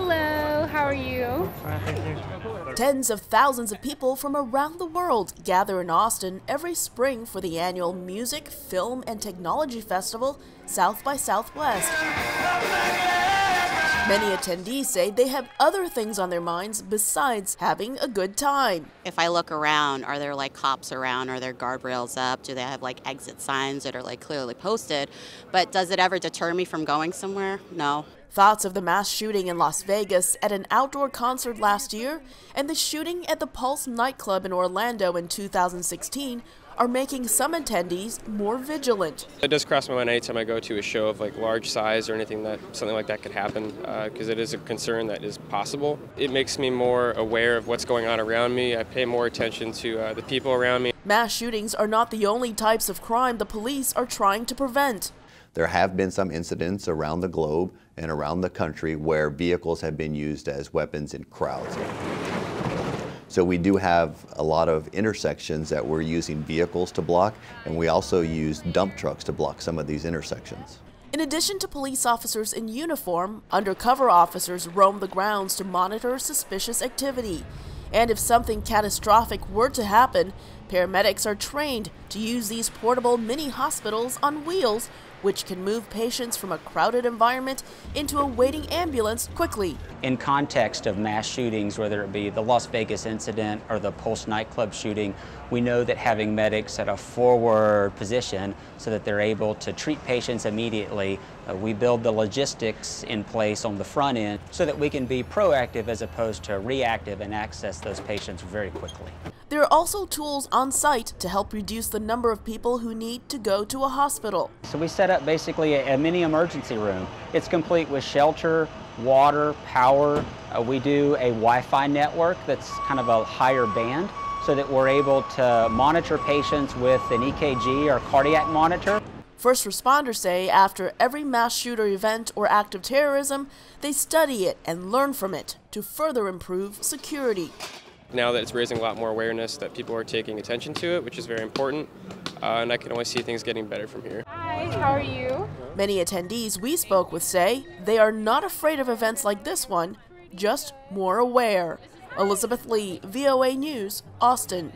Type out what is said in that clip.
Hello, how are you? Tens of thousands of people from around the world gather in Austin every spring for the annual Music, Film, and Technology Festival, South by Southwest. Many attendees say they have other things on their minds besides having a good time. If I look around, are there like cops around? Are there guardrails up? Do they have like exit signs that are like clearly posted? But does it ever deter me from going somewhere? No. Thoughts of the mass shooting in Las Vegas at an outdoor concert last year and the shooting at the Pulse nightclub in Orlando in 2016 are making some attendees more vigilant. It does cross my mind anytime I go to a show of like large size or something like that could happen, because it is a concern that is possible. It makes me more aware of what's going on around me. I pay more attention to the people around me. Mass shootings are not the only types of crime the police are trying to prevent. There have been some incidents around the globe and around the country where vehicles have been used as weapons in crowds. So we do have a lot of intersections that we're using vehicles to block, and we also use dump trucks to block some of these intersections. In addition to police officers in uniform, undercover officers roam the grounds to monitor suspicious activity. And if something catastrophic were to happen, paramedics are trained to use these portable mini hospitals on wheels, which can move patients from a crowded environment into a waiting ambulance quickly. In context of mass shootings, whether it be the Las Vegas incident or the Pulse nightclub shooting, we know that having medics at a forward position so that they're able to treat patients immediately, we build the logistics in place on the front end so that we can be proactive as opposed to reactive and access those patients very quickly. There are also tools on site to help reduce the number of people who need to go to a hospital. So we set up basically a mini emergency room. It's complete with shelter, water, power. We do a Wi-Fi network that's kind of a higher band so that we're able to monitor patients with an EKG or cardiac monitor. First responders say after every mass shooter event or act of terrorism, they study it and learn from it to further improve security. Now that it's raising a lot more awareness that people are taking attention to it, which is very important, and I can only see things getting better from here. Hi, how are you? Many attendees we spoke with say they are not afraid of events like this one, just more aware. Elizabeth Lee, VOA News, Austin.